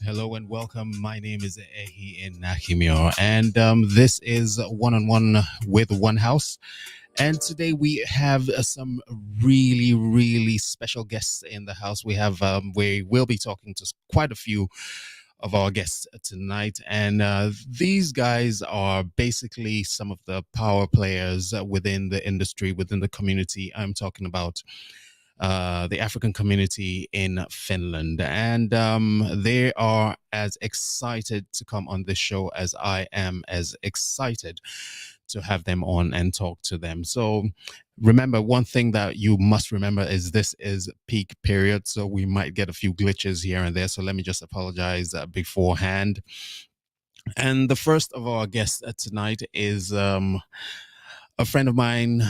Hello and welcome. My name is Ehi Nakimio, and this is One on One with One House. And today we have some really, really special guests in the house. We will be talking to quite a few of our guests tonight, and these guys are basically some of the power players within the industry, within the community. I'm talking about the African community in Finland. And they are as excited to come on this show as I am as excited to have them on and talk to them. So remember, one thing that you must remember is this is peak period. So we might get a few glitches here and there. So let me just apologize beforehand. And the first of our guests tonight is a friend of mine,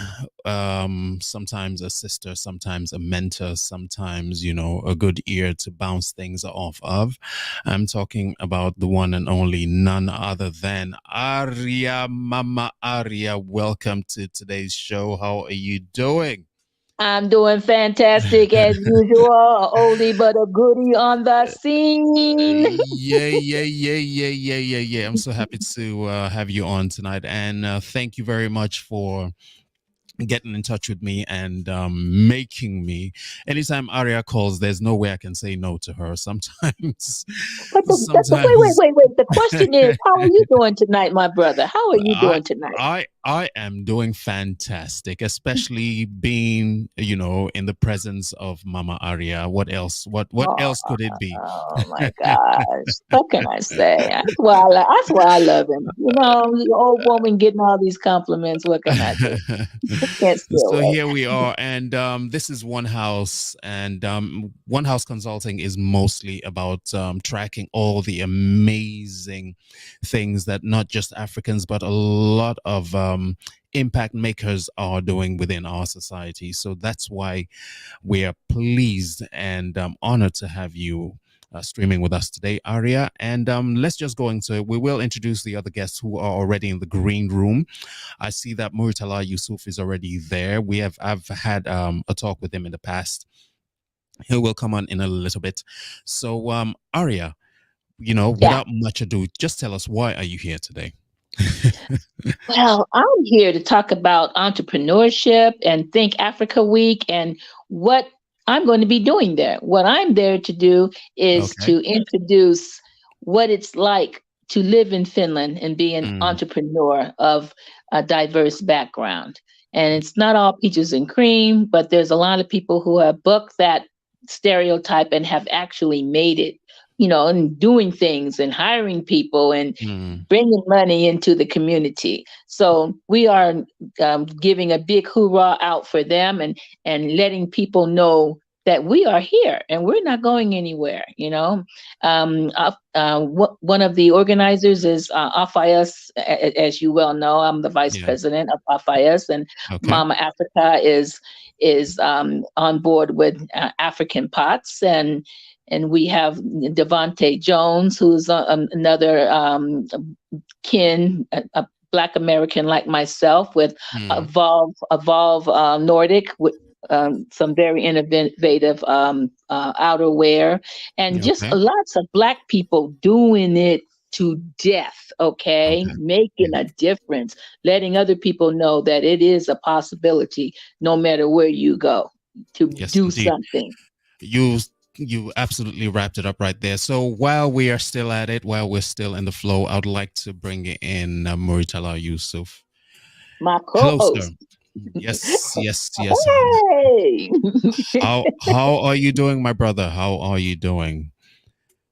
sometimes a sister, sometimes a mentor, sometimes, a good ear to bounce things off of. I'm talking about the one and only, none other than Aria. Mama Aria, welcome to today's show. How are you doing? I'm doing fantastic as usual. A oldie but a goodie on the scene. Yeah. I'm so happy to have you on tonight. And thank you very much for getting in touch with me and making me. Anytime Aria calls, there's no way I can say no to her. Sometimes, Wait, sometimes wait, wait. The question is, how are you doing tonight, my brother? How are you I doing tonight? I am doing fantastic, especially being, in the presence of Mama Aria. What else? What Oh, else could it be? oh my gosh. What can I say? That's why I love him. The old woman getting all these compliments. What can I do? Can't stay So away. here we are, and this is One House, and One House Consulting is mostly about tracking all the amazing things that not just Africans but a lot of impact makers are doing within our society. So that's why we are pleased and honored to have you. Streaming with us today, Aria. And let's just go into it. We will introduce the other guests who are already in the green room. I see that Muritala Yusuf is already there. I've had a talk with him in the past. He will come on in a little bit. So, Aria, Yeah. without much ado, just tell us, why are you here today? Well, I'm here to talk about entrepreneurship and Think Africa Week and what I'm going to be doing there. What I'm there to do is Okay. to introduce what it's like to live in Finland and be an Mm, entrepreneur of a diverse background. And it's not all peaches and cream, but there's a lot of people who have booked that stereotype and have actually made it, and doing things and hiring people and mm, bringing money into the community. So we are giving a big hoorah out for them and letting people know that we are here and we're not going anywhere. One of the organizers is AFIAS, as you well know. I'm the vice yeah. president of AFIAS, and Okay. Mama Africa is on board with African Pots, and we have Devonte Jones, who's another a Black American like myself, with Mm, Evolve Nordic, with some very innovative outerwear, and just okay. lots of Black people doing it to death, okay, Okay. making Yeah. a difference, letting other people know that it is a possibility no matter where you go to Yes, do indeed. something. You you absolutely wrapped it up right there. So while we are still at it, while we're still in the flow, I'd like to bring in Muritala Yusuf. My Hello, sir. co-host. Yes. Hey. How are you doing, my brother? How are you doing?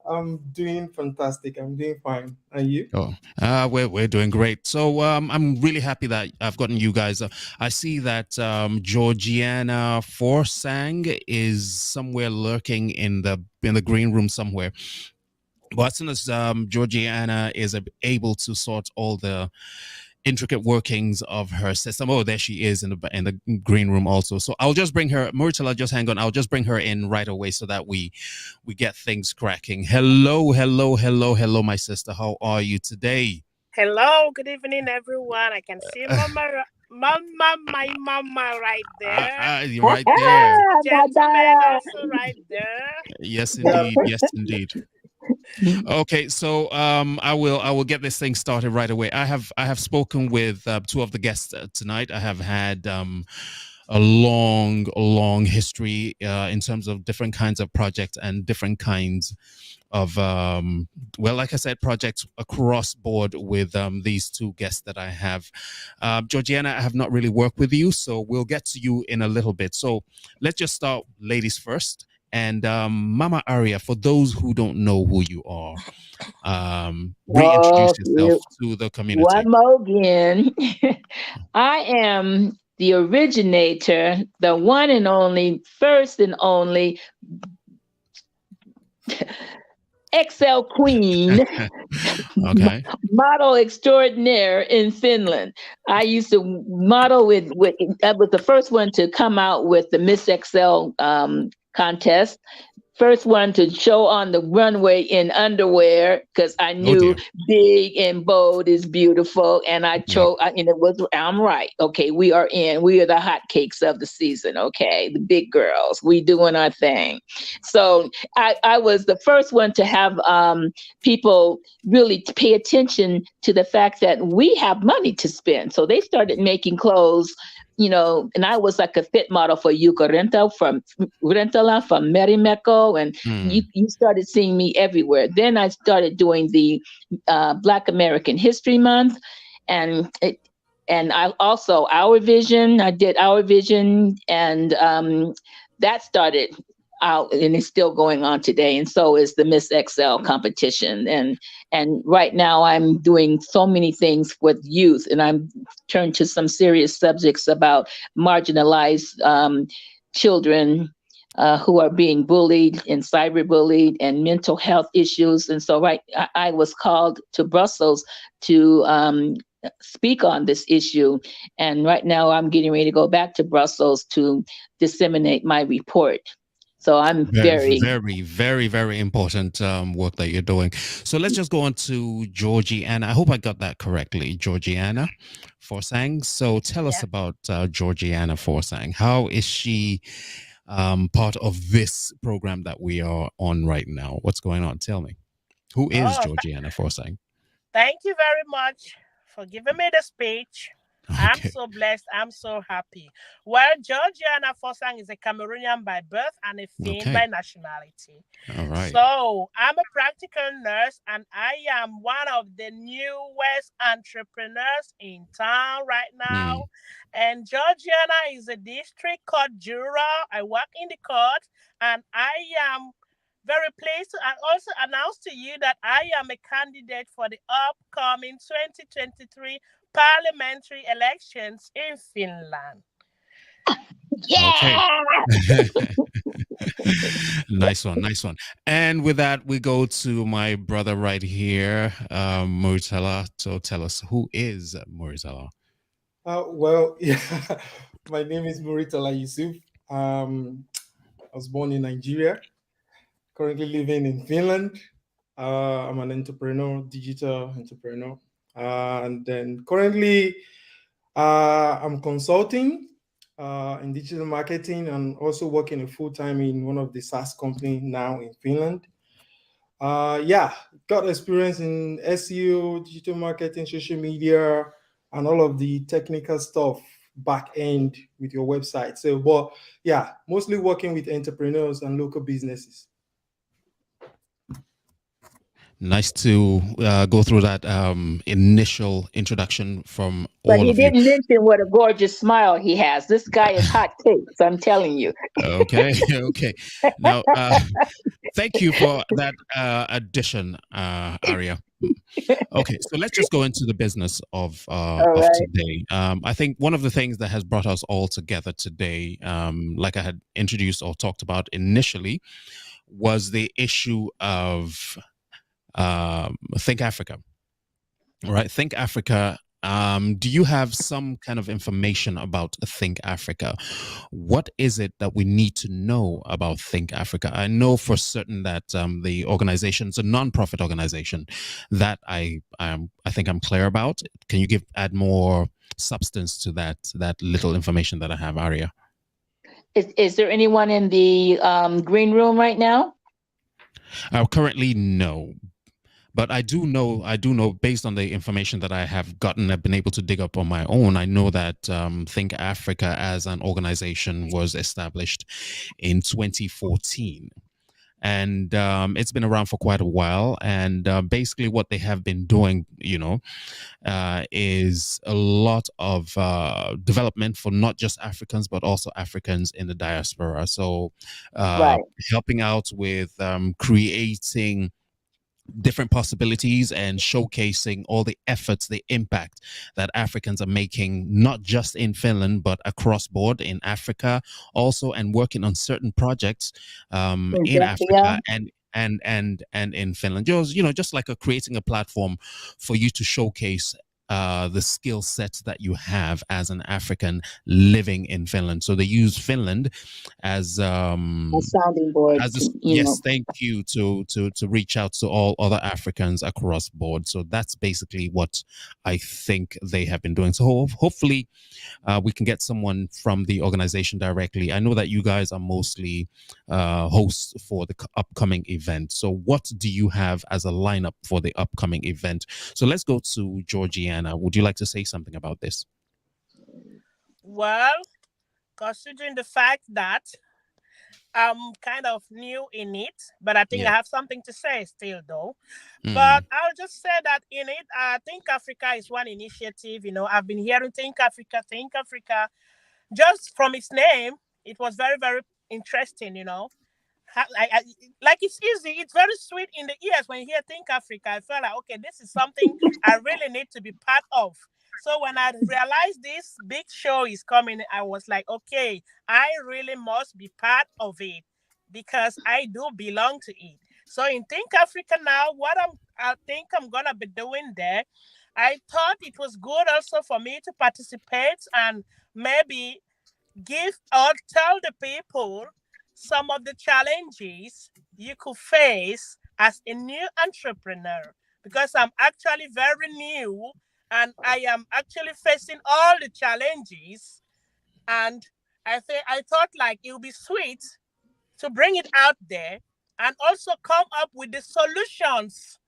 I'm doing fantastic. I'm doing fine. And you? Oh, we're doing great. So I'm really happy that I've gotten you guys. I see that Georgiana Forsang is somewhere lurking in the green room somewhere. But as soon as Georgiana is able to sort all the intricate workings of her system, oh, there she is in the green room also. So I'll just bring her, Murtala, just hang on. I'll just bring her in right away so that we get things cracking. Hello, hello, hello, hello, my sister. How are you today? Hello, good evening, everyone. I can see my mama right there. You're right there. And the gentleman Madonna. also right there. Yes, Yeah. indeed. Yes, indeed. Okay, so I will get this thing started right away. I have spoken with two of the guests tonight. I have had a long history in terms of different kinds of projects and different kinds of well, like I said, projects across board with these two guests that I have. Georgiana, I have not really worked with you, so we'll get to you in a little bit. So let's just start ladies first. And Mama Aria, for those who don't know who you are, reintroduce Oh, yourself to the community. one more again. I am the originator, the one and only, first and only XL Queen Okay. model extraordinaire in Finland. I used to model with I was the first one to come out with the Miss XL contest. First one to show on the runway in underwear because I Oh knew dear. big and bold is beautiful, and I Yeah. chose. And it was. I'm right. Okay, we are in. We are the hotcakes of the season. Okay, the big girls. We doing our thing. So I was the first one to have people really pay attention to the fact that we have money to spend. So they started making clothes, and I was like a fit model for Yuka Rentala from Merimeko, and Mm. you started seeing me everywhere. Then I started doing the Black American History Month, and I also Our Vision. I did Our Vision, and that started out, and it's still going on today. And so is the Miss XL competition, and right now I'm doing so many things with youth, and I'm turned to some serious subjects about marginalized children who are being bullied and cyberbullied and mental health issues. And so I was called to Brussels to speak on this issue. And right now I'm getting ready to go back to Brussels to disseminate my report. So I'm Very, very, very, very, very important work that you're doing. So let's just go on to Georgiana. I hope I got that correctly. Georgiana Forsang. So tell us Yeah. about Georgiana Forsang. How is she part of this program that we are on right now? What's going on? Tell me. Who is Oh, Georgiana Forsang? thank you very much for giving me the speech. I'm Okay. so blessed. I'm so happy. Well, Georgiana Fosang is a Cameroonian by birth and a Finn Okay. by nationality. All right. So I'm a practical nurse and I am one of the newest entrepreneurs in town right now. Mm. And Georgiana is a district court juror. I work in the court and I am very pleased to also announce to you that I am a candidate for the upcoming 2023 parliamentary elections in Finland. Okay. yeah. Nice one, nice one. And with that, we go to my brother right here, Murtala. So tell us, who is Murtala? Well, yeah. My name is Muritala Yusuf. I was born in Nigeria, currently living in Finland. I'm an entrepreneur, digital entrepreneur. And then currently, I'm consulting in digital marketing and also working full time in one of the SaaS company now in Finland. Yeah, got experience in SEO, digital marketing, social media, and all of the technical stuff back end with your website. So, but yeah, mostly working with entrepreneurs and local businesses. Nice to go through that initial introduction from But all he of you. didn't mention what a gorgeous smile he has. This guy is hot cakes, I'm telling you. Okay, okay. Now, Thank you for that addition, Aria. Okay, so let's just go into the business All of right. today. I think one of the things that has brought us all together today, like I had introduced or talked about initially, was the issue of Think Africa. All right, Think Africa. Do you have some kind of information about Think Africa? What is it that we need to know about Think Africa? I know for certain that the organization is a non-profit organization that I think I'm clear about. Can you add more substance to that little information that I have, Aria? Is there anyone in the green room right now? Currently, no. But I do know based on the information that I have gotten, I've been able to dig up on my own. I know that Think Africa as an organization was established in 2014. And it's been around for quite a while. And basically, what they have been doing, is a lot of development for not just Africans, but also Africans in the diaspora. So, Right. helping out with creating different possibilities and showcasing all the efforts, the impact that Africans are making, not just in Finland, but across board in Africa also, and working on certain projects In in Zambia. Africa and in Finland. Just like creating a platform for you to showcase the skill sets that you have as an African living in Finland. So they use Finland as A sounding board as to, this, yes, thank you, to reach out to all other Africans across board. So that's basically what I think they have been doing. So hopefully we can get someone from the organization directly. I know that you guys are mostly hosts for the upcoming event. So what do you have as a lineup for the upcoming event? So let's go to Georgiana. Would you like to say something about this? Well, considering the fact that I'm kind of new in it, but I think Yeah. I have something to say still, though. Mm. But I'll just say that in it, I think Africa is one initiative. I've been hearing Think Africa. Just from its name, it was very, very interesting. Like it's easy, it's very sweet in the ears when you hear Think Africa. I felt like, okay, this is something I really need to be part of. So when I realized this big show is coming, I was like, okay, I really must be part of it because I do belong to it. So in Think Africa now, I think I'm gonna be doing there. I thought it was good also for me to participate and maybe give or tell the people some of the challenges you could face as a new entrepreneur because I'm actually very new and I am actually facing all the challenges and I thought like it would be sweet to bring it out there and also come up with the solutions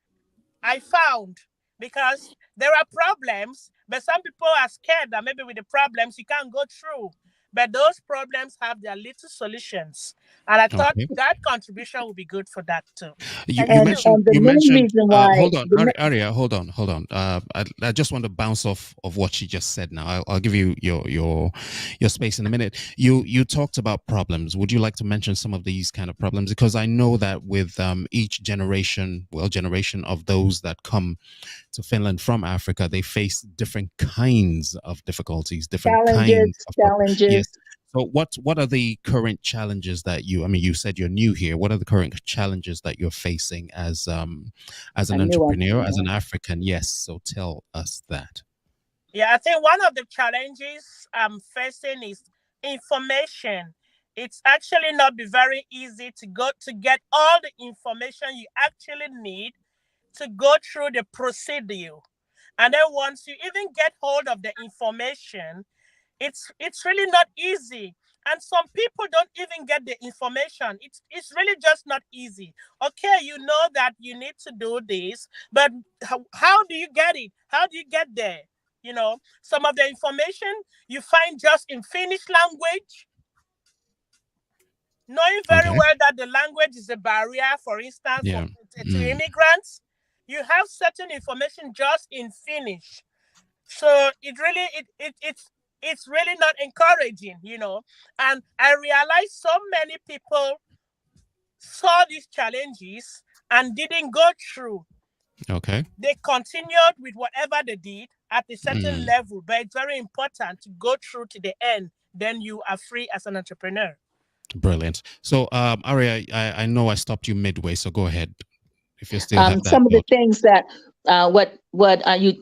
I found because there are problems, but some people are scared that maybe with the problems you can't go through. But those problems have their little solutions. And I thought Okay. that contribution would be good for that too. You, Thank you And you. mentioned the you main mentioned reason why hold on, Aria, hold on. I just want to bounce off of what she just said now. I'll give you your space in a minute. You talked about problems. Would you like to mention some of these kind of problems? Because I know that with each generation of those that come to Finland from Africa, they face different kinds of difficulties, different challenges, kinds of challenges. yes. So what are the current challenges that you said you're new here. What are the current challenges that you're facing as A an new entrepreneur, as entrepreneur. an African? Yes. So tell us that. Yeah, I think one of the challenges I'm facing is information. It's actually not be very easy to go to get all the information you actually need to go through the procedure. And then once you even get hold of the information, it's really not easy. And some people don't even get the information. It's really just not easy. Okay, you know that you need to do this, but how do you get it? How do you get there? Some of the information you find just in Finnish language, knowing very Okay. well that the language is a barrier, for instance, Yeah. to Mm. immigrants. You have certain information just in Finnish. So it's really not encouraging. And I realize so many people saw these challenges and didn't go through. Okay. They continued with whatever they did at a certain Mm, level, but it's very important to go through to the end. Then you are free as an entrepreneur. brilliant. So, Aria, I know I stopped you midway, so go ahead if you still have that Some of the thought. things that what you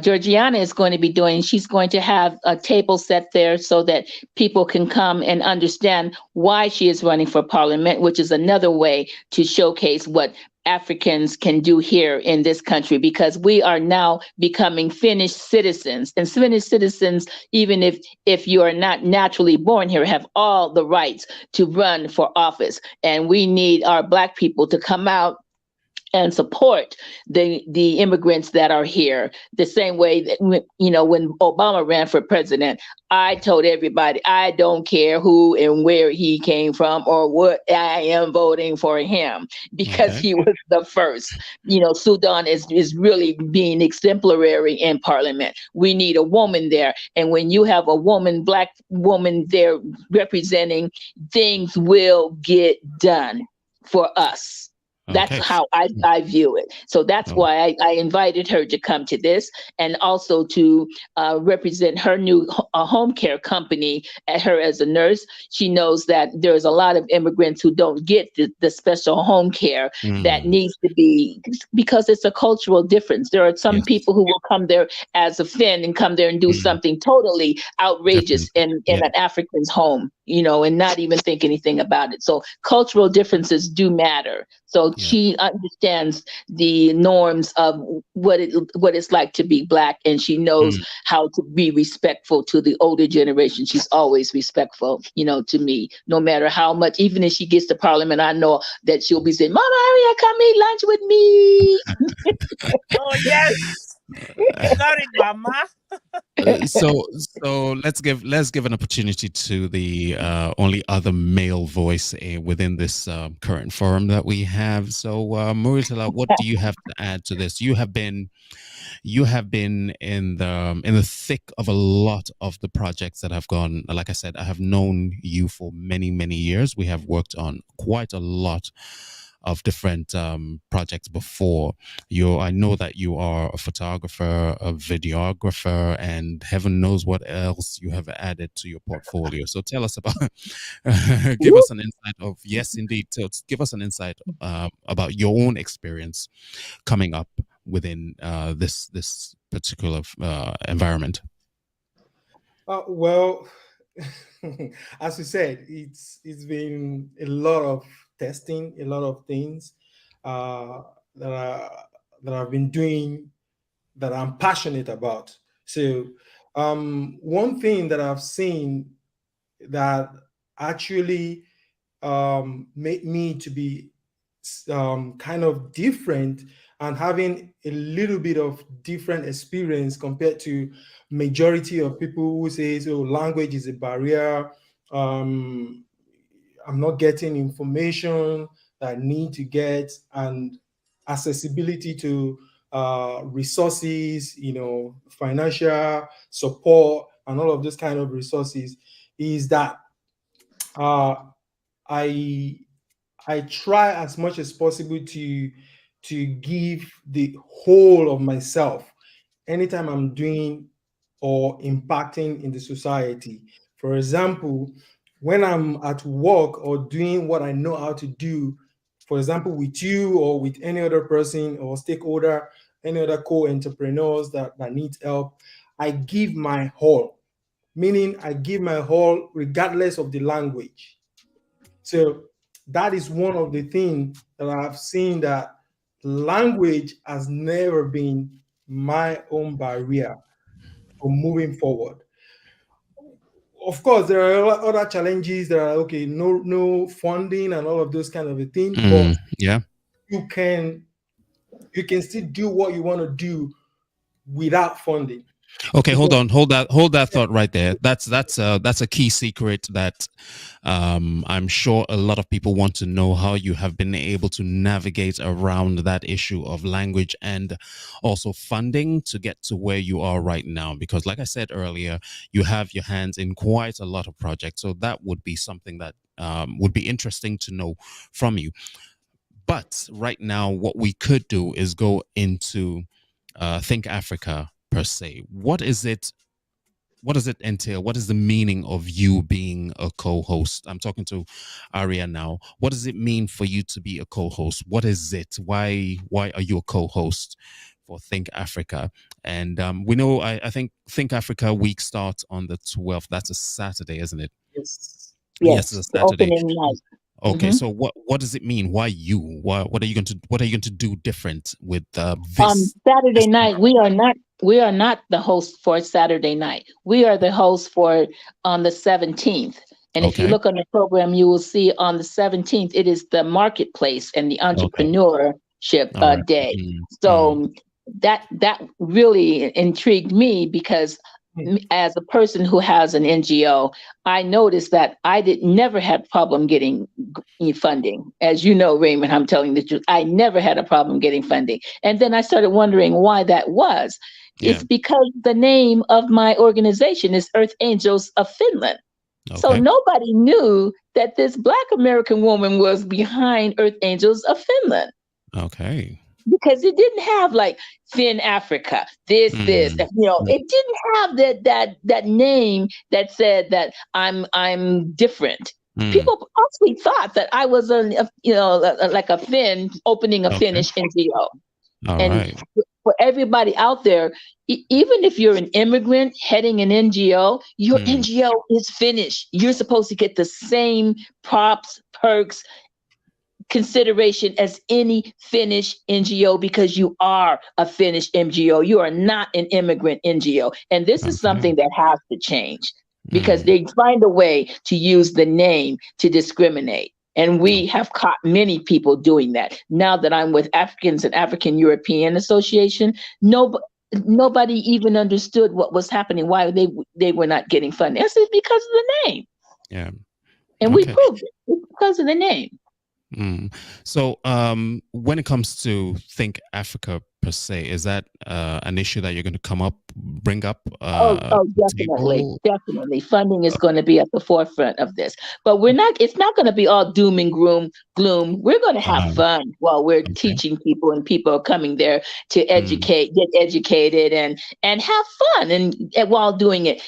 Georgiana is going to be doing. She's going to have a table set there so that people can come and understand why she is running for parliament, which is another way to showcase what Africans can do here in this country, because we are now becoming finished citizens, and finished citizens, even if you are not naturally born here, have all the rights to run for office. And we need our Black people to come out and support the immigrants that are here, the same way that when Obama ran for president, I told everybody I don't care who and where he came from or what, I am voting for him because Okay. he was the first. Sudan is really being exemplary in parliament. We need a woman there, and when you have a woman, Black woman there representing, things will get done for us. That's Okay. how I view it. So that's Oh, why I invited her to come to this, and also to represent her new home care company at her as a nurse. She knows that there's a lot of immigrants who don't get the special home care that mm, needs to be, because it's a cultural difference. There are some yes. people who will come there as a Finn and come there and do Mm, something totally outrageous different. in Yeah. an African's home, and not even think anything about it. So cultural differences do matter. So Yeah. she understands the norms of what it's like to be Black, and she knows Mm, how to be respectful to the older generation. She's always respectful, to me, no matter how much. Even if she gets to Parliament, I know that she'll be saying, "Mama Aria, come eat lunch with me." Oh, yes. You got it, Mama. so let's give an opportunity to the only other male voice within this current forum that we have. So, Muritala, what do you have to add to this? You have been in the thick of a lot of the projects that have gone. Like I said, I have known you for many, many years. We have worked on quite a lot of different projects before. I know that you are a photographer, a videographer, and heaven knows what else you have added to your portfolio. So tell us about, give Woo. us an insight of, yes, indeed. So give us an insight about your own experience coming up within this particular environment. Well, as you said, it's been a lot of testing, a lot of things uh, that I that I've been doing that I'm passionate about. So, one thing that I've seen that actually made me to be kind of different and having a little bit of different experience compared to majority of people who say, "Oh, language is a barrier. um, I'm not getting information that I need to get," and accessibility to resources, financial support and all of those kind of resources, is that uh, I I try as much as possible to give the whole of myself anytime I'm doing or impacting in the society. For example, when I'm at work or doing what I know how to do, for example, with you or with any other person or stakeholder, any other co-entrepreneurs that need help, I give my all, meaning I give my all regardless of the language. So that is one of the things that I've seen, that language has never been my own barrier for moving forward. Of course, there are other challenges. There are, okay, no funding and all of those kind of a thing, but Yeah. you can you can still do what you want to do without funding. Okay, hold Yeah. on, hold that thought right there. That's a key secret that I'm sure a lot of people want to know how you have been able to navigate around that issue of language and also funding to get to where you are right now. Because, like I said earlier, you have your hands in quite a lot of projects, so that would be something that would be interesting to know from you. But right now, what we could do is go into Think Africa per se. What is it? What does it entail? What is the meaning of you being a co-host? I'm talking to Aria now. What does it mean for you to be a co-host? What is it? Why are you a co-host for Think Africa? And we know I think Think Africa week starts on the 12th. That's a Saturday, isn't it? Yes. Yes, Yes, it's a the Saturday. opening night. Okay, Hmm. so what does it mean? Why you? What are you going to do different with this Saturday time night, around? we are not the host for Saturday night. We are the host for on the 17th. And if you Okay, look on the program, you will see on the 17th, it is the marketplace and the okay, entrepreneurship all right. day. Mm, mm, So that really intrigued me because Mm. as a person who has an NGO, I noticed that I did never had problem getting funding. As you know, Raymond, I'm telling the truth. I never had a problem getting funding. And then I started wondering why that was. yeah. It's because the name of my organization is Earth Angels of Finland. So Okay. nobody knew that this Black American woman was behind Earth Angels of Finland Okay. because it didn't have like Finn Africa, this, Mm, mm, it didn't have that name that said that I'm different. mm. People actually thought that I was like a Finn opening a Okay. Finnish NGO. All And right. for everybody out there, even if you're an immigrant heading an NGO, your Mm, NGO is Finnish. You're supposed to get the same props, perks, consideration as any Finnish NGO because you are a Finnish NGO. You are not an immigrant NGO. And this is okay. something that has to change because Mm, they find a way to use the name to discriminate. And o- we have caught many people doing that. Now that I'm with Africans and African European Association, nobody even understood what was happening, why they were not getting funding. I said, because of the name. yeah. And we Okay. proved it. It's because of the name. Mm. So, when it comes to Think Africa per se, is that an issue that you're going to bring up Oh, oh, to the definitely, table? definitely. Funding is Uh, going to be at the forefront of this, but we're not. It's not going to be all doom and gloom. We're going to have uh, fun while we're okay. teaching people, and people are coming there to Mm, educate, get educated, and have fun, and while doing it,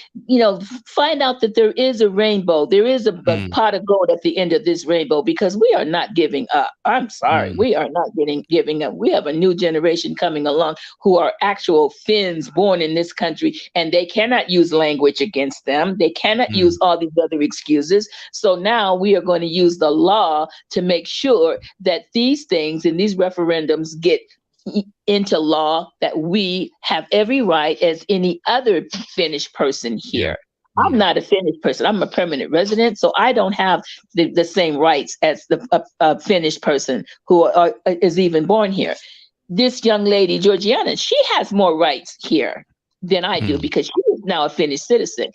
find out that there is a rainbow. There is a mm, pot of gold at the end of this rainbow because we are not giving up. I'm sorry, mm, we are not giving up. We have a new generation coming along who are actual Finns born in this country, and they cannot use language against them. They cannot use mm, all these other excuses. So now we are going to use the law to make sure that these things and these referendums get into law, that we have every right as any other Finnish person yeah. here. I'm Mm, not a Finnish person. I'm a permanent resident, so I don't have the same rights as the Finnish person who is even born here. This young lady, Georgiana, she has more rights here than I do mm, because she is now a Finnish citizen.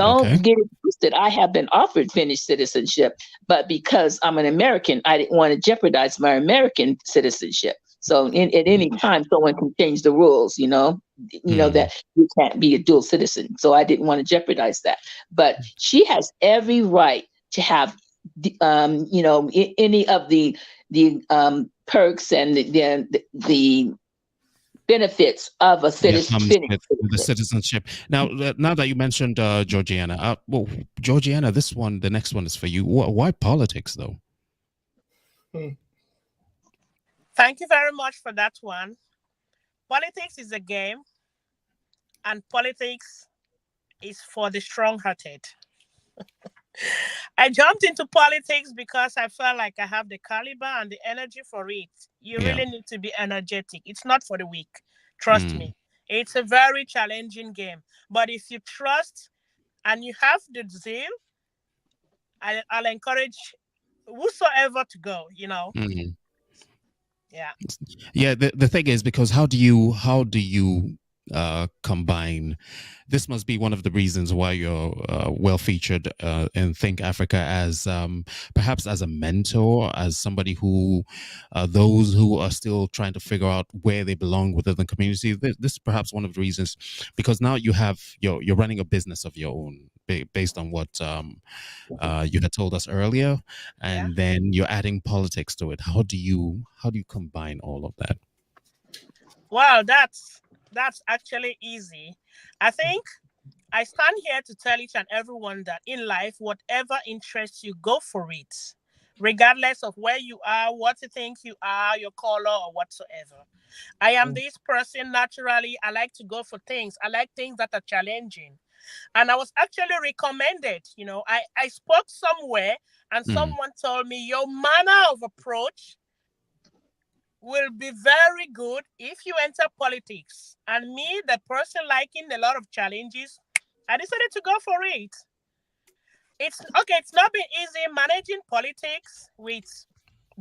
okay. Don't get it twisted. I have been offered Finnish citizenship, but because I'm an American, I didn't want to jeopardize my American citizenship. So at Mm, any time, someone can change the rules, mm, that you can't be a dual citizen. So I didn't want to jeopardize that. But she has every right to have, any of the perks and the benefits of a that Finnish comes Finnish with the citizen. citizenship. Now that you mentioned Georgiana, well, Georgiana, the next one is for you. Why politics, though? Mm. Thank you very much for that one. Politics is a game, and politics is for the strong hearted. I jumped into politics because I felt like I have the caliber and the energy for it. You Yeah. really need to be energetic. It's not for the weak. Trust Mm, me. It's a very challenging game. But if you trust and you have the zeal, I'll encourage whosoever to go. mm. Yeah. Yeah, the thing is, because how do you combine. This must be one of the reasons why you're well featured in Think Africa as perhaps as a mentor, as somebody who those who are still trying to figure out where they belong within the community. This is perhaps one of the reasons, because now you're running a business of your own based on what you had told us earlier, Yeah. and then you're adding politics to it. How do you combine all of that? Well, that's actually easy. I think I stand here to tell each and everyone that in life, whatever interests you, go for it. Regardless of where you are, what you think you are, your color, or whatsoever. I am this person naturally. I like to go for things. I like things that are challenging. And I was actually recommended, I spoke somewhere and Mm, someone told me your manner of approach will be very good if you enter politics. And me, the person liking a lot of challenges, I decided to go for it. It's okay, it's not been easy managing politics with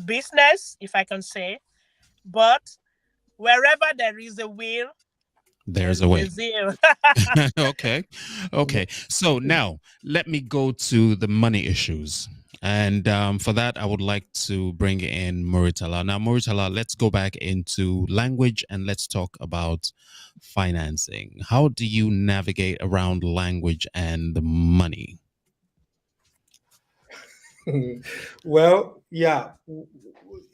business, if I can say, but wherever there is a will, there's there's a way. a zeal. Okay. Okay. So now let me go to the money issues. And for that, I would like to bring in Muritala. Now, Muritala, let's go back into language and let's talk about financing. How do you navigate around language and the money? Well, yeah,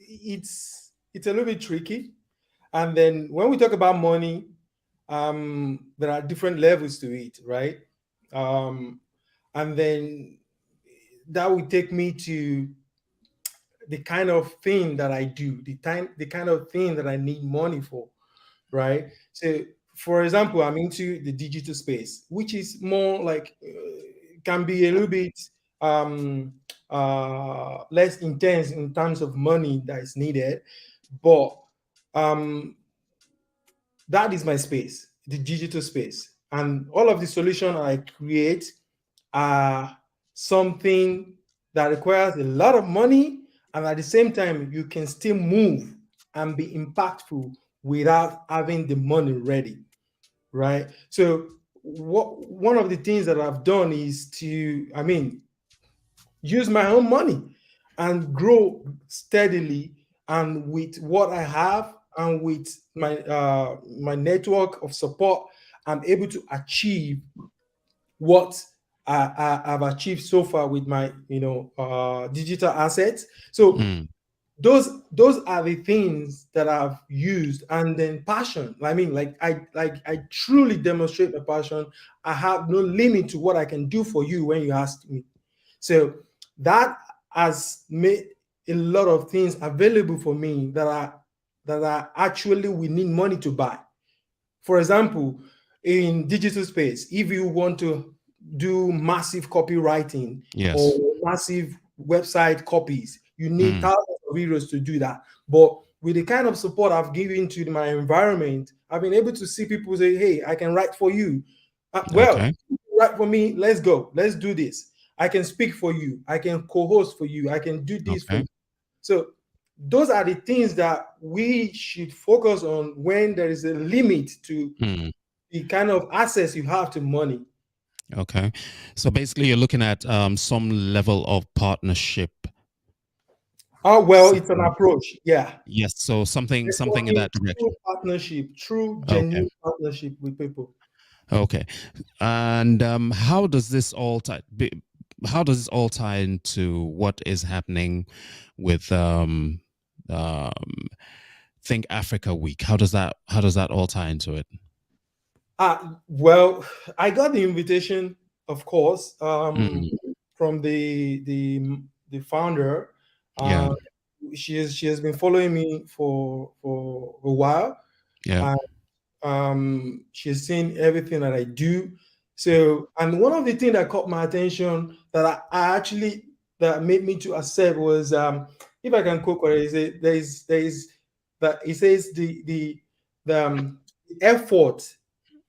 it's a little bit tricky. And then when we talk about money, there are different levels to it, right? Um, and then that would take me to the kind of thing that I do, the kind of thing that I need money for, right? So, for example, I'm into the digital space, which is more like can be a little bit um, less intense in terms of money that is needed, but um, that is my space, the digital space, and all of the solutions I create are something that requires a lot of money, and at the same time you can still move and be impactful without having the money ready, right? So one of the things that I've done is to, use my own money and grow steadily, and with what I have and with my network of support, I'm able to achieve what I've achieved so far with my digital assets. So Mm, those are the things that I've used, and then passion. I truly demonstrate my passion. I have no limit to what I can do for you when you ask me. So that has made a lot of things available for me that are actually we need money to buy. For example, in digital space, if you want to do massive copywriting or yes. massive website copies, you need Mm, thousands of euros to do that. But with the kind of support I've given to my environment, I've been able to see people say, "Hey, I can write for you." Well, okay. write for me. Let's go. Let's do this. I can speak for you. I can co-host for you. I can do this for Okay. you. So those are the things that we should focus on when there is a limit to Mm, the kind of access you have to money. okay. So basically, you're looking at some level of partnership. Oh, well, it's an Something- approach. Yeah. Yes. So Let's something talk in a that true direction. partnership, true, Okay. genuine partnership with people. Okay. And how does this all tie into what is happening with um Think Africa Week? How does that all tie into it? Well, I got the invitation, of course, Mm, from the founder. yeah. Uh, she has been following me for a while, Yeah. and she's seen everything that I do. So, and one of the things that caught my attention that I actually that made me to accept was, if I can quote correctly, there is that it says the effort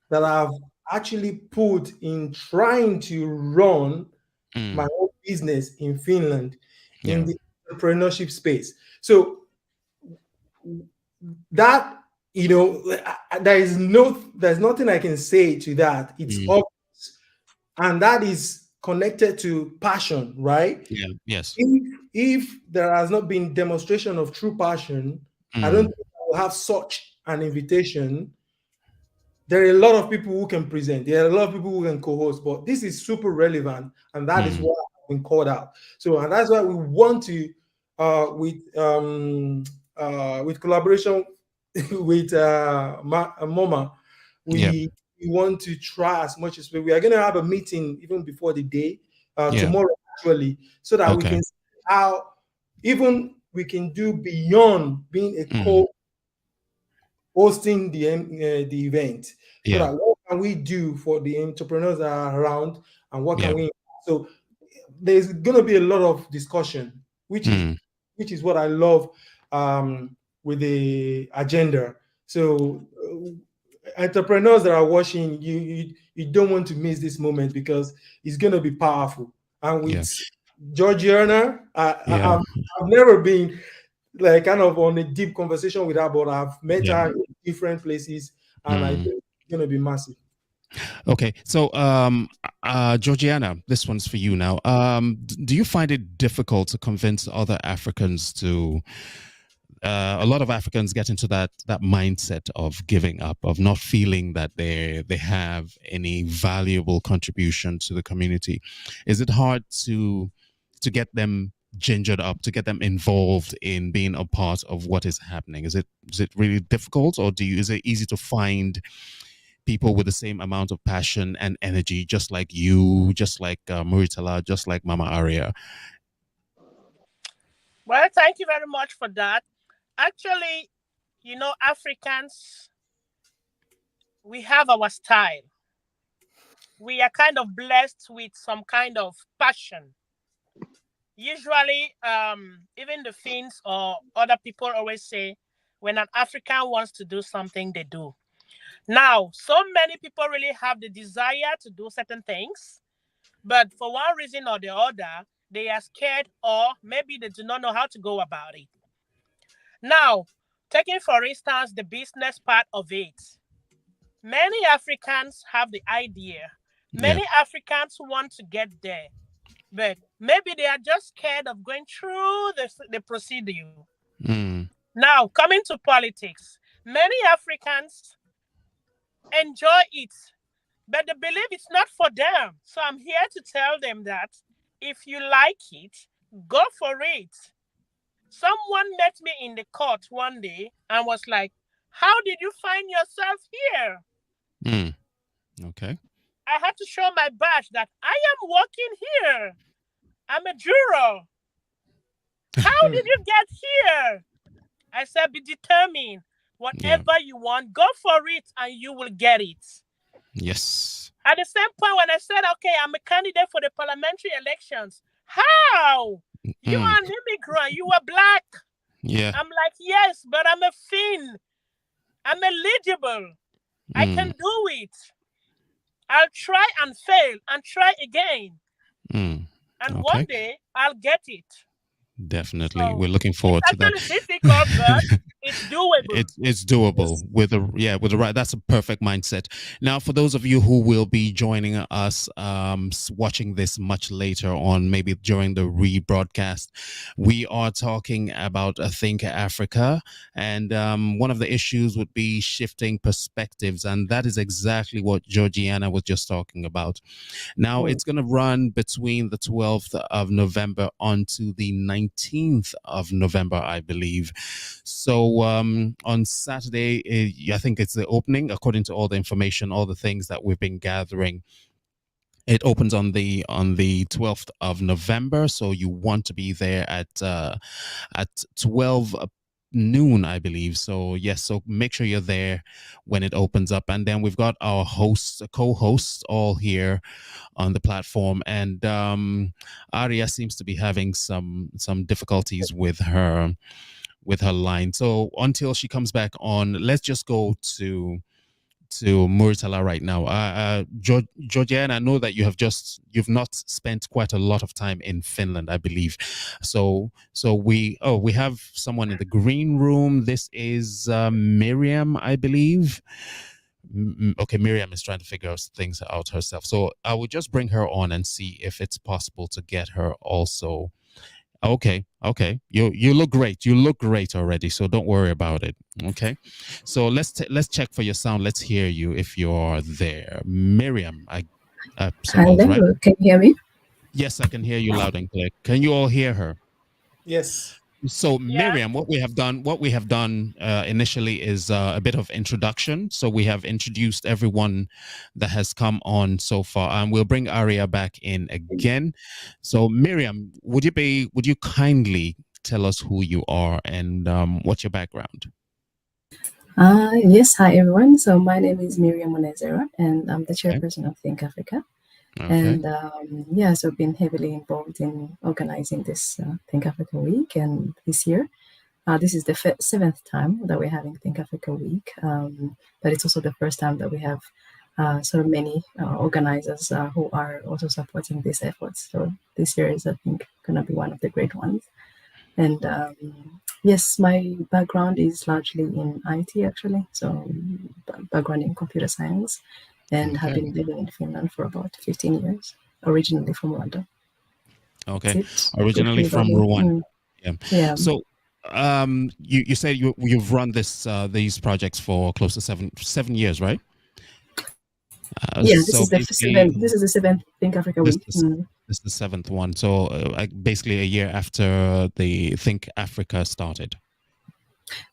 that I've actually put in trying to run my Mm, own business in Finland yeah. in the entrepreneurship space. So that there's nothing I can say to that. It's Mm. obvious, and that is connected to passion, right? Yeah. Yes. If there has not been demonstration of true passion, I don't Mm. think we'll have such an invitation. There are a lot of people who can present. There are a lot of people who can co-host, but this is super relevant, and that is Mm. why I've been called out. So, and that's why we want to, with collaboration with MoMA, Yeah. we want to try as much as we are going to have a meeting even before the day Yeah. tomorrow actually, so that we Okay. can see how even we can do beyond being a Mm. hosting the event, so Yeah. that what can we do for the entrepreneurs that are around, and what can Yeah. we, so there's going to be a lot of discussion, Mm. which is what I love with the agenda. So entrepreneurs that are watching, you don't want to miss this moment, because it's going to be powerful. And Yeah. with Georgiana, Yeah. I've never been like kind of on a deep conversation with her, but I've met Yeah. her in different places, and I Mm. think it's going to be massive. Okay, so Georgiana, this one's for you now. Do you find it difficult to convince other Africans to? A lot of Africans get into that mindset of giving up, of not feeling that they have any valuable contribution to the community. Is it hard to get them gingered up, to get them involved in being a part of what is happening? Is it really difficult, or is it easy to find people with the same amount of passion and energy, just like you, just like Muritala, just like Mama Aria? Well, thank you very much for that. Actually, Africans, we have our style. We are kind of blessed with some kind of passion. Usually, even the Finns or other people always say, when an African wants to do something, they do. Now, so many people really have the desire to do certain things, but for one reason or the other, they are scared, or maybe they do not know how to go about it. Now, taking for instance the business part of it, many Africans have the idea. Yeah. Many Africans want to get there, but maybe they are just scared of going through the procedure. Mm. Now, coming to politics, many Africans enjoy it, but they believe it's not for them. So I'm here to tell them that if you like it, go for it. Someone met me in the court one day and was like, "How did you find yourself here?" Mm. Okay. I had to show my badge that I am working here. I'm a juror. How did you get here? I said, be determined. Yeah. Whatever you want, go for it and you will get it. Yes. At the same point, when I said, okay, I'm a candidate for the parliamentary elections, how? You Mm. are an immigrant. You are black. Yeah. I'm like, yes, but I'm a Finn. I'm eligible. I can Mm. do it. I'll try and fail and try again. Mm. And one Okay. day I'll get it. Definitely. So We're looking it's forward to that. actually difficult, but it's doable. It's doable Yes. with the right. That's a perfect mindset. Now, for those of you who will be joining us, watching this much later on, maybe during the rebroadcast, we are talking about Think Africa, and one of the issues would be shifting perspectives, and that is exactly what Georgiana was just talking about. Now, Mm. it's going to run between the 12th of November onto the 19th of November, I believe. So on Saturday, I think it's the opening, according to all the information, all the things that we've been gathering. It opens on the 12th of November, so you want to be there at 12 noon, I believe. So yes, so make sure you're there when it opens up. And then we've got our hosts, co-hosts, all here on the platform, and Aria seems to be having some difficulties with her line. So until she comes back on, let's just go to Muritala right now. Georgiana, I know that you've not spent quite a lot of time in Finland, I believe. So we have someone in the green room. This is Miriam, I believe. Okay, Miriam is trying to figure things out herself. So I will just bring her on and see if it's possible to get her also. Okay. You look great. You look great already. So don't worry about it. Okay. So let's check for your sound. Let's hear you if you're there. Miriam, I suppose, right? Hello, can you hear me? Yes, I can hear you loud and clear. Can you all hear her? Yes. So Yeah. Miriam, what we have done initially is a bit of introduction. So we have introduced everyone that has come on so far, and we'll bring Aria back in again. So Miriam, would you kindly tell us who you are and what's your background? Yes, hi everyone. So my name is Miriam Monezera, and I'm the chairperson of Think Africa. Okay. And so I've been heavily involved in organizing this Think Africa Week. And this year, this is the seventh time that we're having Think Africa Week. But it's also the first time that we have sort of many organizers who are also supporting these efforts. So this year is, I think, going to be one of the great ones. And yes, my background is largely in IT, actually. So background in computer science. And have been living in Finland for about 15 years, originally from Rwanda. Okay, originally from Rwanda. Yeah. So, you said you've run these projects for close to seven years, right? This is the seventh Think Africa Week. This is the seventh one. So, basically, a year after the Think Africa started.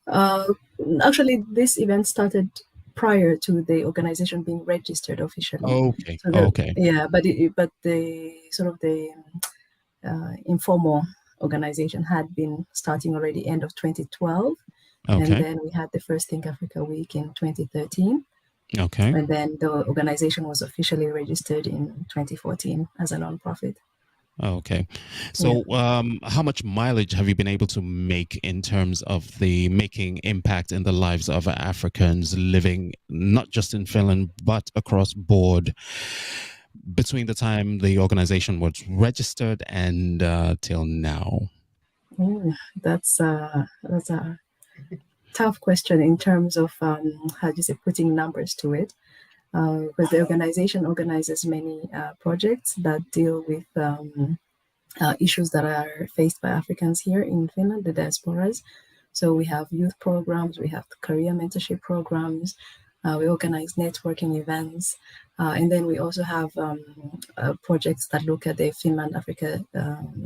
Actually, this event started prior to the organization being registered officially. Okay. So okay. Yeah, but the sort of the informal organization had been starting already end of 2012. Okay. And then we had the first Think Africa Week in 2013. Okay. And then the organization was officially registered in 2014 as a nonprofit. Okay. So how much mileage have you been able to make in terms of the making impact in the lives of Africans living not just in Finland, but across board between the time the organization was registered and till now? That's a tough question in terms of putting numbers to it. Because the organization organizes many projects that deal with issues that are faced by Africans here in Finland, the diasporas. So we have youth programs, we have career mentorship programs, we organize networking events, and then we also have projects that look at the Finland-Africa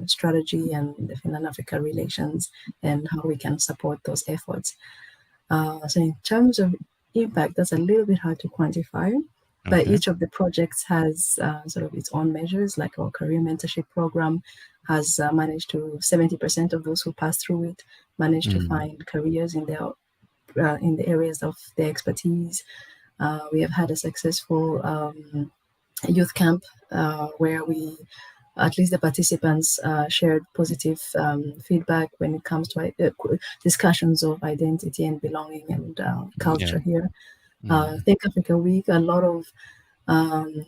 strategy and the Finland-Africa relations and how we can support those efforts. So in terms of impact, that's a little bit hard to quantify, but each of the projects has sort of its own measures. Like our career mentorship program has managed to 70% of those who pass through it managed to find careers in their in the areas of their expertise. We have had a successful youth camp where we, at least the participants, shared positive feedback when it comes to discussions of identity and belonging and culture here. Think Africa Week, a lot of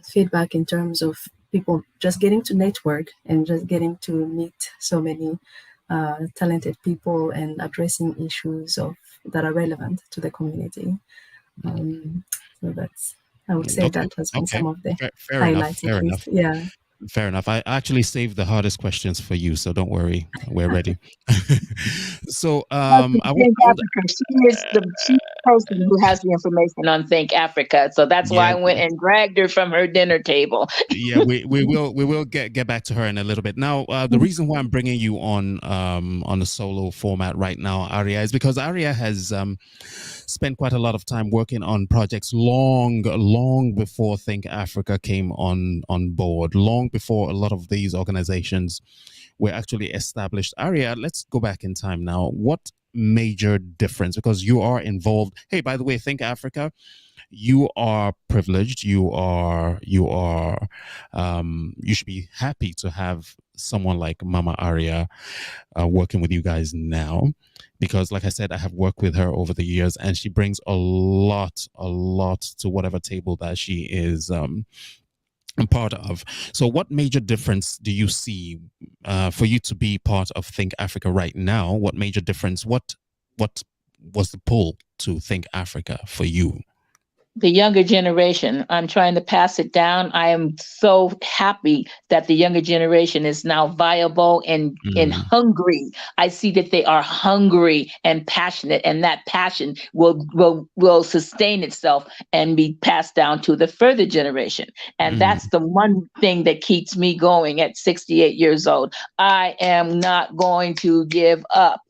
feedback in terms of people just getting to network and just getting to meet so many talented people and addressing issues that are relevant to the community. So that's, I would say that has been some of the highlights. Fair enough. Yeah. Fair enough. I actually saved the hardest questions for you, so don't worry, we're ready. So She is the person who has the information on Think Africa, so that's why I went and dragged her from her dinner table. Yeah, we will get back to her in a little bit. Now, the reason why I'm bringing you on a solo format right now, Aria, is because Aria has spent quite a lot of time working on projects long before Think Africa came on board, long before a lot of these organizations we're actually established. Aria, let's go back in time now. What major difference, because you are involved, hey, by the way, Think Africa, you are privileged, you should be happy to have someone like Mama Aria working with you guys now, because like I said, I have worked with her over the years, and she brings a lot to whatever table that she is part of. So what major difference do you see for you to be part of Think Africa right now? What major difference, what was the pull to Think Africa for you? The younger generation. I'm trying to pass it down. I am so happy that the younger generation is now viable and hungry. I see that they are hungry and passionate, and that passion will sustain itself and be passed down to the further generation. And that's the one thing that keeps me going at 68 years old. I am not going to give up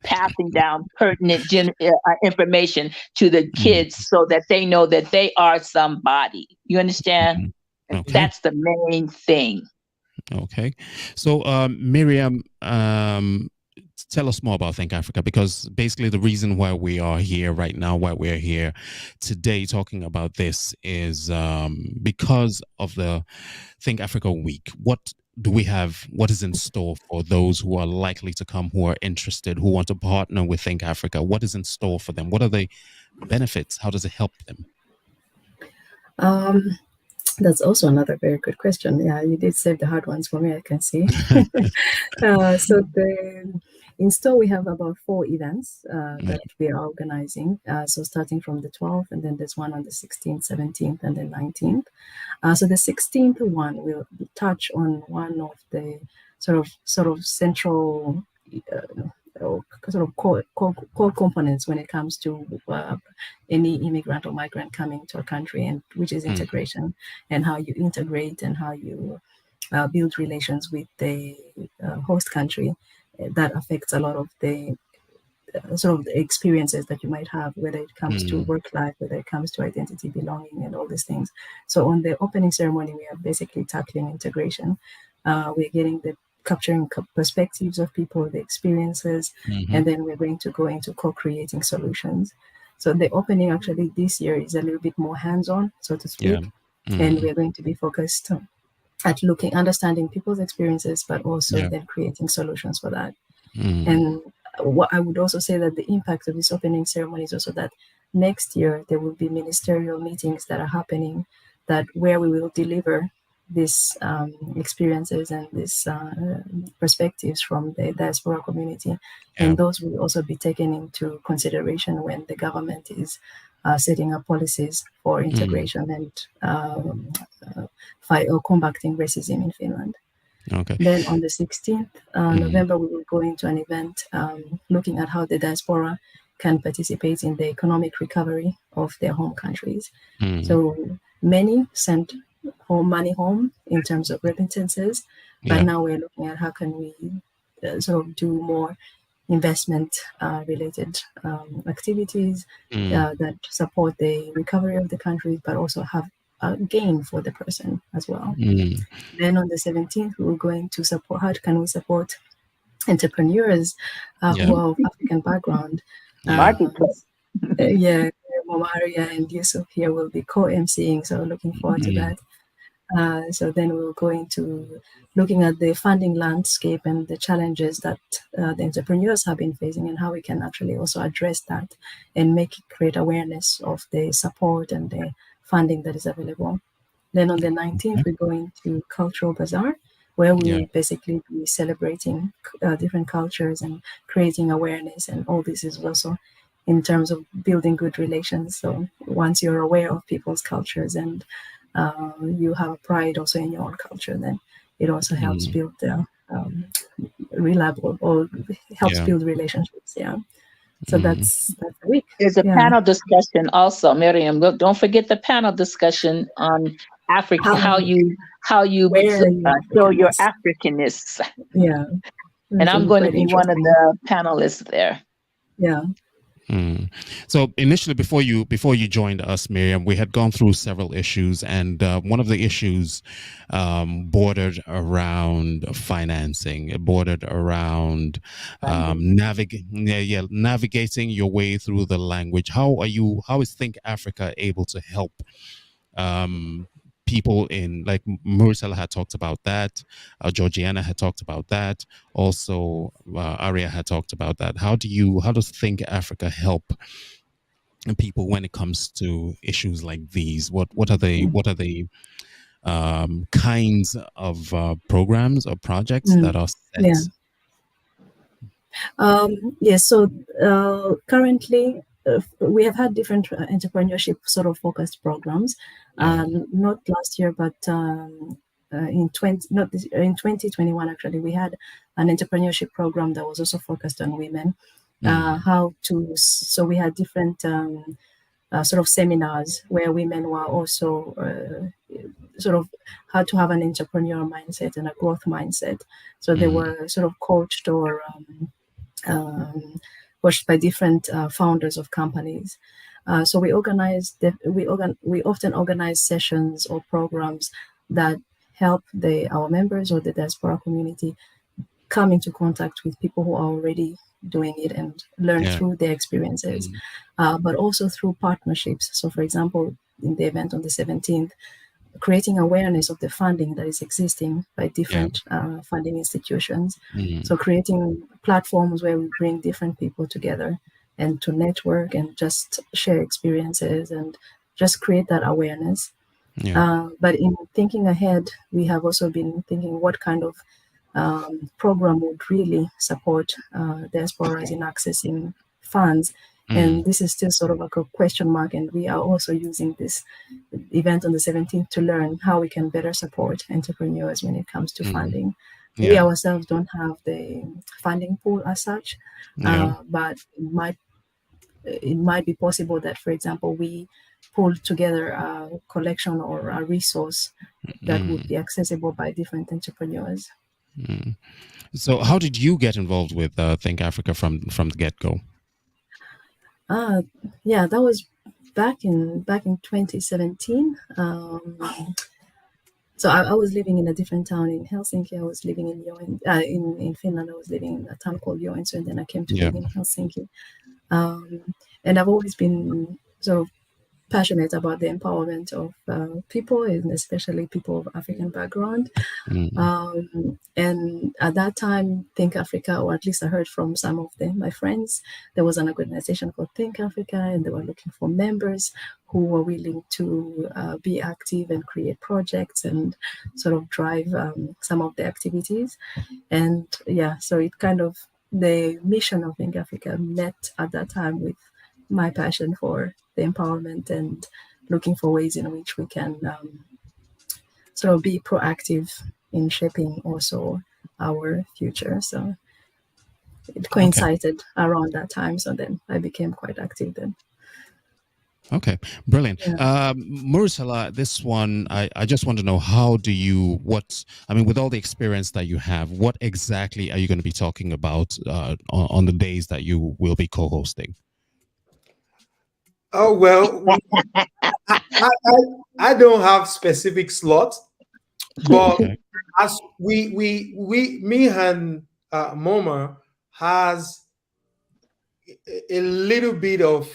passing down pertinent information to the kids so that they know that they are somebody. You understand? Okay. That's the main thing. Okay. So, Miriam, tell us more about Think Africa, because basically the reason why we are here right now, why we're here today talking about this is because of the Think Africa Week. What do we have? What is in store for those who are likely to come, who are interested, who want to partner with Think Africa? What is in store for them? What are the benefits? How does it help them? That's also another very good question. Yeah, you did save the hard ones for me, I can see. In store, we have about 4 events that we are organizing. So starting from the 12th, and then there's one on the 16th, 17th, and then 19th. So the 16th one will touch on one of the sort of central sort of core components when it comes to any immigrant or migrant coming to a country, and which is integration, and how you integrate and how you build relations with the host country. That affects a lot of the sort of the experiences that you might have, whether it comes to work life, whether it comes to identity, belonging, and all these things. So on the opening ceremony, we are basically tackling integration. We're capturing perspectives of people, the experiences, and then we're going to go into co-creating solutions. So the opening actually this year is a little bit more hands-on, so to speak, and we're going to be focused at understanding people's experiences, but also then creating solutions for that. And what I would also say that the impact of this opening ceremony is also that next year there will be ministerial meetings that are happening, where we will deliver these experiences and these perspectives from the diaspora community, and those will also be taken into consideration when the government is setting up policies for integration and combating racism in Finland. Okay. Then on the 16th November, we will go into an event looking at how the diaspora can participate in the economic recovery of their home countries. So many sent money home in terms of remittances, but now we're looking at how can we sort of do more investment related activities that support the recovery of the country, but also have a gain for the person as well. Then on the 17th, we're going to support, how can we support entrepreneurs who are of African background. Marketplace. Mama Aria and Yusuf here will be co-emceeing, so looking forward to that. So then we'll go into looking at the funding landscape and the challenges that the entrepreneurs have been facing, and how we can actually also address that and create awareness of the support and the funding that is available. Then on the 19th, we go into Cultural Bazaar, where we will basically be celebrating different cultures and creating awareness, and all this is also in terms of building good relations. So once you're aware of people's cultures and you have a pride also in your own culture, then it also helps build reliable, or helps build relationships. So that's the week. There's a panel discussion also, Miriam. Don't forget the panel discussion on Africa, how you show your Africanness. Yeah. And I'm going to be one of the panelists there. Yeah. Mm. So initially, before you joined us, Miriam, we had gone through several issues, and one of the issues bordered around financing. It bordered around navigating your way through the language. How is Think Africa able to help people in, like Marcella had talked about that, Georgiana had talked about that, also Aria had talked about that. How does Think Africa help people when it comes to issues like these? What are the kinds of programs or projects that are set? Yeah. Yes. So currently, we have had different entrepreneurship sort of focused programs. Not last year, but in 2021 actually, we had an entrepreneurship program that was also focused on women. So we had different sort of seminars where women were also sort of how to have an entrepreneurial mindset and a growth mindset. So they were sort of coached or coached by different founders of companies. So we often organize sessions or programs that help our members or the diaspora community come into contact with people who are already doing it and learn through their experiences, but also through partnerships. So for example, in the event on the 17th, creating awareness of the funding that is existing by different funding institutions. So creating platforms where we bring different people together and to network and just share experiences and just create that awareness. But in thinking ahead, we have also been thinking what kind of program would really support diasporas in accessing funds. And this is still sort of like a question mark. And we are also using this event on the 17th to learn how we can better support entrepreneurs when it comes to funding. We ourselves don't have the funding pool as such, but it might be possible that, for example, we pull together a collection or a resource that would be accessible by different entrepreneurs. So how did you get involved with Think Africa from the get-go? That was back in 2017. So I was living in a different town in Helsinki. I was living in Finland. I was living in a town called Joensuu, and then I came to live in Helsinki. And I've always been sort of passionate about the empowerment of people, and especially people of African background. And at that time, Think Africa, or at least I heard from some of my friends, there was an organization called Think Africa, and they were looking for members who were willing to be active and create projects and sort of drive some of the activities. And so it kind of, the mission of Think Africa met at that time with my passion for the empowerment and looking for ways in which we can sort of be proactive in shaping also our future. So it coincided around that time. So then I became quite active then. Okay, brilliant. Marcella, this one, I just want to know, with all the experience that you have, what exactly are you going to be talking about on the days that you will be co-hosting? Oh, well, I don't have specific slots, but as me and Moma has a little bit of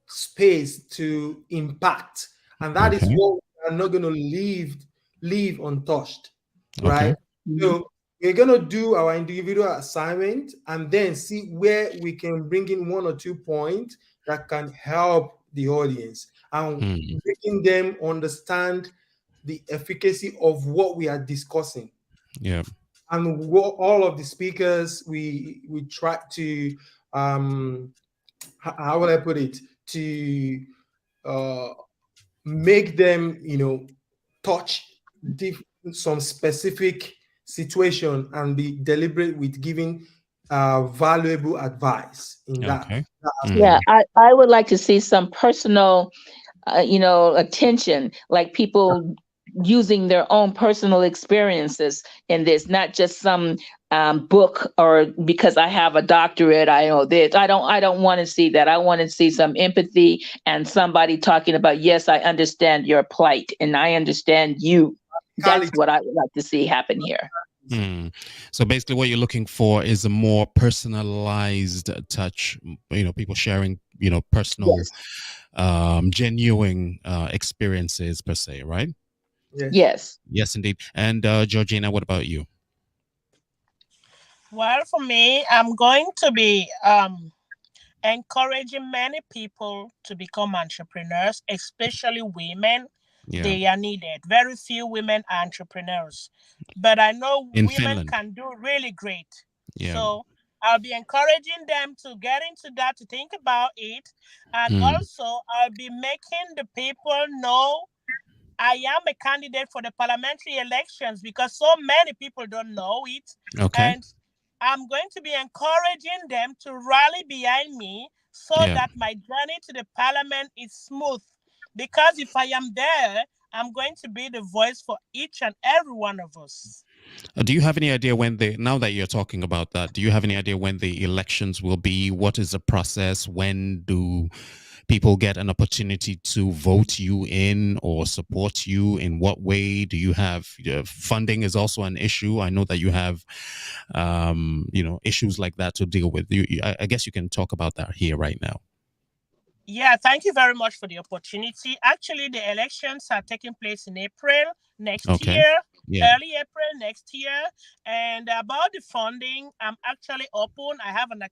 space to impact, and that is what we are not going to leave untouched, right? So we're going to do our individual assignment and then see where we can bring in 1 or 2 points that can help the audience and making them understand the efficacy of what we are discussing. And what all of the speakers, we try to how will I put it, to make them touch some specific situation and be deliberate with giving valuable advice in that. Yeah, I would like to see some personal attention, like people using their own personal experiences in this, not just some book, or because I have a doctorate, I know this. I don't want to see that. I want to see some empathy and somebody talking about, yes, I understand your plight and I understand you. That's what I would like to see happen here. So basically, what you're looking for is a more personalized touch. People sharing, personal, genuine experiences per se, right? Yes. Yes, indeed. And Georgina, what about you? Well, for me, I'm going to be encouraging many people to become entrepreneurs, especially women. Yeah. They are needed. Very few women are entrepreneurs, but I know In women Finland. can do really great. Yeah. So I'll be encouraging them to get into that, to think about it. And also, I'll be making the people know I am a candidate for the parliamentary elections, because so many people don't know it. Okay. And I'm going to be encouraging them to rally behind me so that my journey to the parliament is smooth. Because if I am there, I'm going to be the voice for each and every one of us. Do you have any idea now that you're talking about that, do you have any idea when the elections will be? What is the process? When do people get an opportunity to vote you in or support you? In what way? Do you have funding is also an issue? I know that you have, issues like that to deal with. I guess you can talk about that here right now. Yeah, thank you very much for the opportunity. Actually, the elections are taking place in April next year, early April next year. And about the funding, I'm actually open. I have an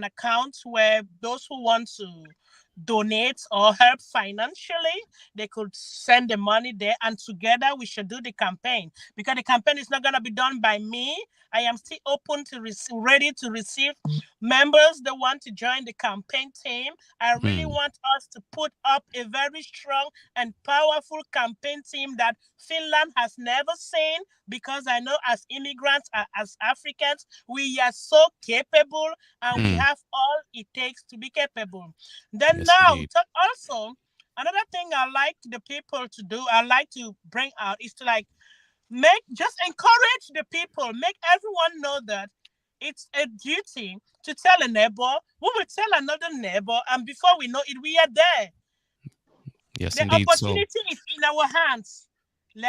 account where those who want to donate or help financially, they could send the money there, and together we should do the campaign, because the campaign is not going to be done by me. I am still open to ready to receive members that want to join the campaign team. I really want us to put up a very strong and powerful campaign team that Finland has never seen, because I know as immigrants, as Africans, we are so capable and we have all it takes to be capable. Then also, another thing I like the people to do, I like to bring out, is to just encourage the people, make everyone know that it's a duty to tell a neighbor. We will tell another neighbor, and before we know it, we are there. Yes, the indeed. opportunity is in our hands.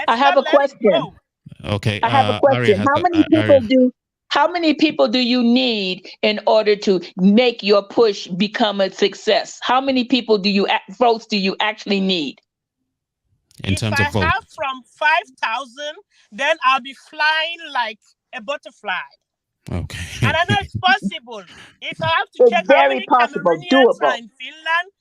I have a question. Okay. I have a question. How many people do you need in order to make your push become a success? How many people votes do you actually need? If I have from 5,000, then I'll be flying like a butterfly. Okay. And I know it's possible. If I have to check how many Cameroonians are in Finland,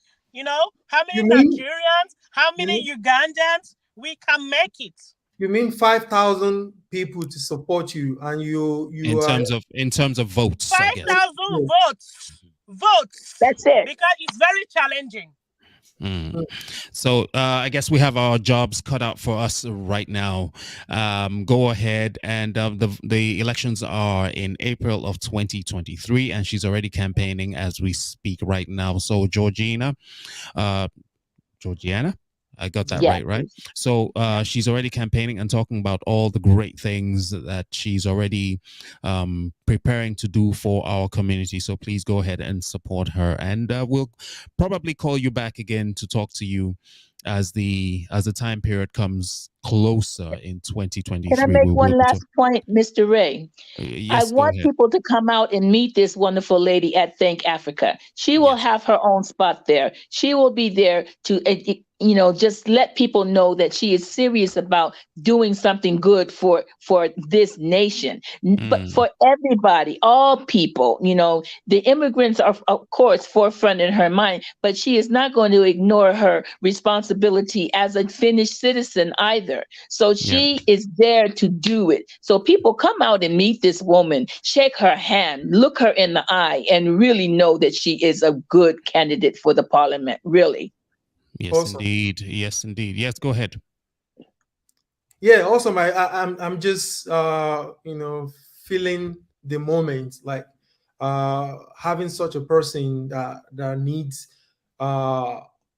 how many Nigerians, how many Ugandans, we can make it. You mean 5,000 people to support you, and you in terms of votes? 5,000 votes. That's it. Because it's very challenging. So I guess we have our jobs cut out for us right now. Go ahead, and the elections are in April of 2023, and she's already campaigning as we speak right now. So Georgiana, I got that right? So she's already campaigning and talking about all the great things that she's already preparing to do for our community. So please go ahead and support her. And we'll probably call you back again to talk to you as the time period comes closer in 2023. Can I make one last point, Mr. Ray? Yes, I want people to come out and meet this wonderful lady at Think Africa. She will have her own spot there. She will be there to just let people know that she is serious about doing something good for this nation, but for everybody, all people. The immigrants are, of course, forefront in her mind, but she is not going to ignore her responsibility as a Finnish citizen either. So she is there to do it. So people come out and meet this woman, shake her hand, look her in the eye, and really know that she is a good candidate for the parliament, really. Yes, awesome. Indeed. Yes, indeed. Yes, go ahead. Yeah, awesome. I'm just feeling the moment, like having such a person that needs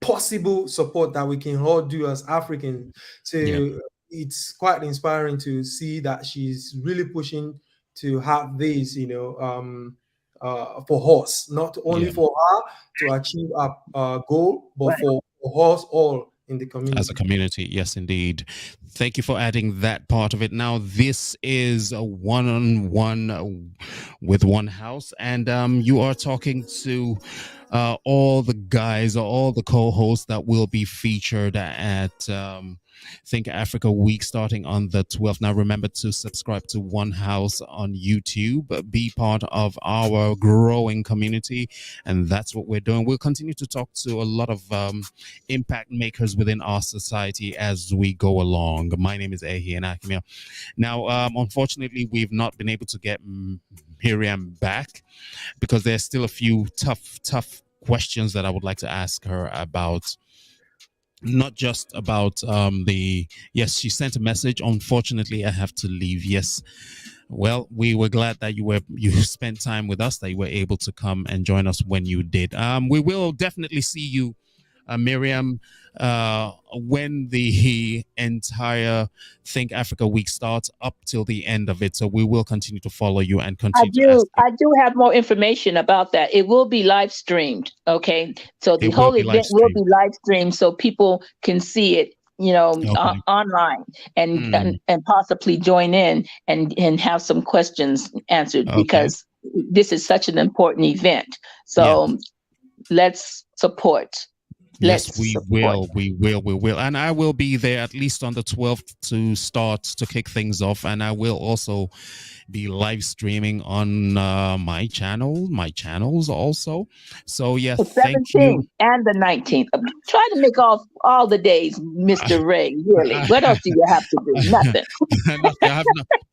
possible support that we can all do as Africans. So it's quite inspiring to see that she's really pushing to have this, for us, not only for her to achieve a goal, but for us all in the community. As a community, yes, indeed. Thank you for adding that part of it. Now, this is a one-on-one with One House, and you are talking to all the guys or all the co-hosts that will be featured at Think Africa Week starting on the 12th. Now, remember to subscribe to One House on YouTube, be part of our growing community, and that's what we're doing. We'll continue to talk to a lot of impact makers within our society as we go along. My name is Ehi Enakimio. Now, unfortunately, we've not been able to get Miriam back because there's still a few tough questions that I would like to ask her about. Not just about yes, she sent a message. Unfortunately, I have to leave. Yes. Well, we were glad that you spent time with us, that you were able to come and join us when you did. We will definitely see you, Miriam, when the entire Think Africa Week starts up till the end of it. So we will continue to follow you and continue to ask you. I do have more information about that. It will be live streamed. Okay. So the whole event will be live streamed so people can see it, online and possibly join in and have some questions answered because this is such an important event. So let's support. Yes, we will. And I will be there at least on the 12th to kick things off. And I will also be live streaming on my channels also. So yes, the 17th and the 19th. Try to make all the days, Mr. Ray. Really, what else do you have to do? Nothing.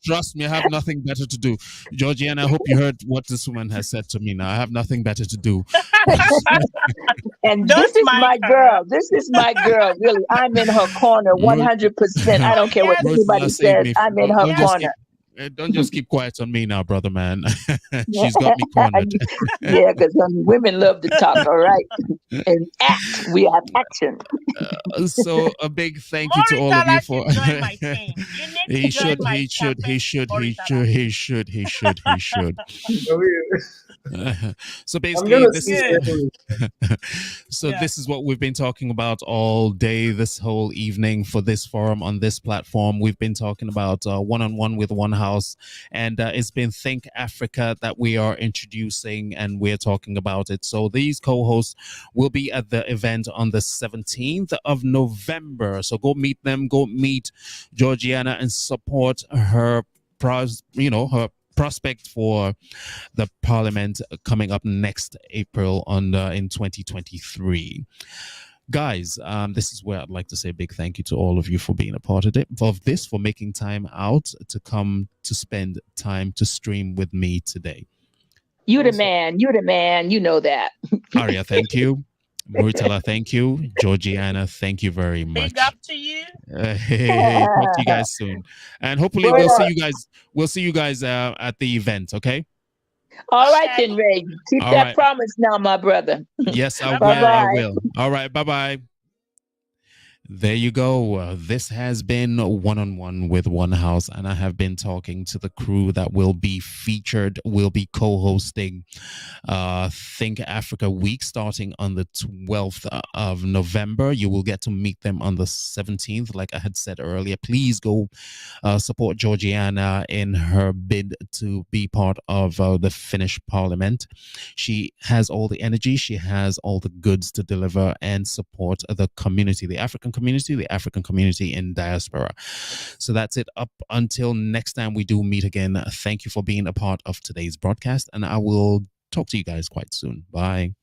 Trust me, I have nothing better to do. Georgiana, I hope you heard what this woman has said to me. Now I have nothing better to do. And this is my girl. This is my girl. Really, I'm in her corner 100%. I don't care what anybody says. I'm in her corner. Don't just keep quiet on me now, brother man. She's got me cornered. Yeah, because women love to talk, all right? And act. We have action. So a big thank you to all of you for He should. So basically this is what we've been talking about all day, this whole evening for this forum on this platform. We've been talking about one-on-one with One House, and it's been Think Africa that we are introducing, and we're talking about it. So these co-hosts will be at the event on the 17th of November. So go meet them, go meet Georgiana and support her her prospect for the parliament coming up next April in 2023. Guys, this is where I'd like to say a big thank you to all of you for being a part of this, for making time out to come to spend time to stream with me today. You the man, you know that. Aria, thank you. Muritala, thank you. Georgiana, thank you very much. Big up to you. Talk to you guys soon, and hopefully we'll see you guys at the event. Okay. All right then, Ray. Keep that promise now, my brother. Yes, I will. I will. All right. Bye bye. There you go. This has been One-on-One with One House, and I have been talking to the crew that will be featured, will be co-hosting Think Africa Week starting on the 12th of November. You will get to meet them on the 17th. Like I had said earlier, please go support Georgiana in her bid to be part of the Finnish Parliament. She has all the energy, she has all the goods to deliver and support the community, the African community in diaspora. So that's it. Up until next time we do meet again, thank you for being a part of today's broadcast, and I will talk to you guys quite soon. Bye.